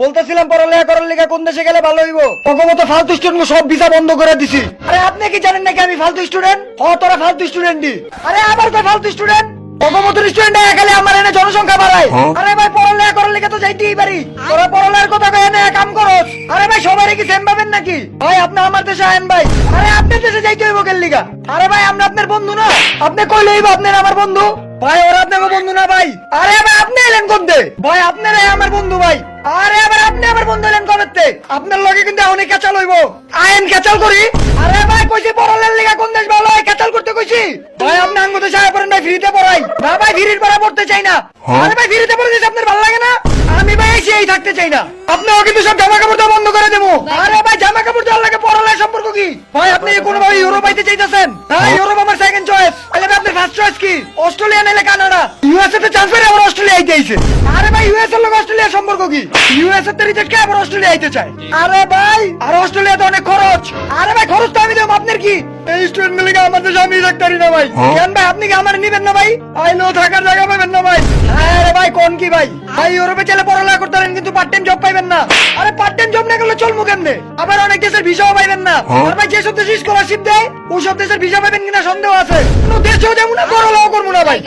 বলতেছিলাম পড়ালেখা করার লেখা কোন দেশে গেলে ভালো হইব। প্রথমত ফালতু স্টুডেন্ট সব ভিসা বন্ধ করে দিছি। আরে আপনি কি জানেন নাকি আমি ফালতু স্টুডেন্ট? তোরা ফালতু স্টুডেন্টই। আরে আবার কই ফালতু স্টুডেন্ট? প্রথমত স্টুডেন্ট খালি আমার এনে জনসংখ্যা বাড়ায়। আরে ভাই পড়ালেখা করার লেখা তো যাইতেই পারি। তোরা পড়ালেখার কথা কই এনে কাম করস? আরে ভাই সবারই কি সেম পাবেন নাকি? ভাই আপনি আমার দেশে আইন ভাই। আরে আপনার দেশে যাইতে হইব কেন লিগা? আরে ভাই আমরা আপনার বন্ধু না? আপনি কইলেই বা আপনার আমার বন্ধু? ভাই ওরা আপনার বন্ধু না ভাই। আরে ভাই আপনি এলেন কোন দে? ভাই আপনারাই আমার বন্ধু ভাই। আরে আবার আপনি আমার বন্ধু এলেন কবেতে? আপনার লগে কিন্তু অনেক ক্যাচাল হইব। আইন ক্যাচাল করি? আরে ভাই কইছি পড়ালের লেগা কোন দেশ ভালো হয় ক্যাচাল করতে কইছি। ভাই আপনি আঙ্গ দেশে আয় পড়েন ভাই ফ্রিতে পড়াই। না ভাই ফ্রির পড়া পড়তে চাই না। আরে ভাই ফ্রিতে পড়ে দিতে আপনার ভালো লাগে না? আমি ভাই এই থাকতে চাই না। আপনিও কিন্তু সব জামা কাপড় বন্ধ করে দেবো। আরে ভাই জামা কাপড় দেওয়ার লাগে পড়ালের সম্পর্ক কি? ভাই আপনি কোনোভাবে ইউরোপ আইতে চাইতেছেন? হ্যাঁ ইউরোপ আমার সেকেন্ড চয়েস। তাহলে আপনার ফার্স্ট চয়েস কি? অস্ট্রেলিয়া নাইলে কানাডা? ইউএসএ তে চান্স পেলে আবার অস্ট্রেলিয়া আইতে আইছে। আরে ভাই ইউএস এর লোক অস্ট্রেলিয়ার সম্পর্ক কি? ইউএসএ তে রিজেক্ট করে আবার অস্ট্রেলিয়া আইতে চায়। আরে ভাই আর অস্ট্রেলিয়াতে অনেক খরচ। আরে ভাই খরচ তো আমি দেব, আপনার কি? এই স্টুডেন্ট মিলে আমাদের স্বামী ডাক্তারি না ভাই। কেন ভাই আপনি কি আমার নিবেন না ভাই? আইলো থাকার জায়গা পাবেন না ভাই। আরে ভাই কোন কি ভাই? ভাই ইউরোপে চলে পড়ালেখা করতে পারেন কিন্তু পার্ট টাইম জব পাইবেন না। আরে পার্ট টাইম জব না করলে চলবো কেমনে? আবার অনেক দেশের ভিসাও পাইবেন না। আর ভাই যেসব দেশে স্কলারশিপ দেয় ওই সব দেশের ভিসা পাইবেন কিনা সন্দেহ আছে। কোনো দেশেও যাবো না পড়ালেখা করবো না ভাই।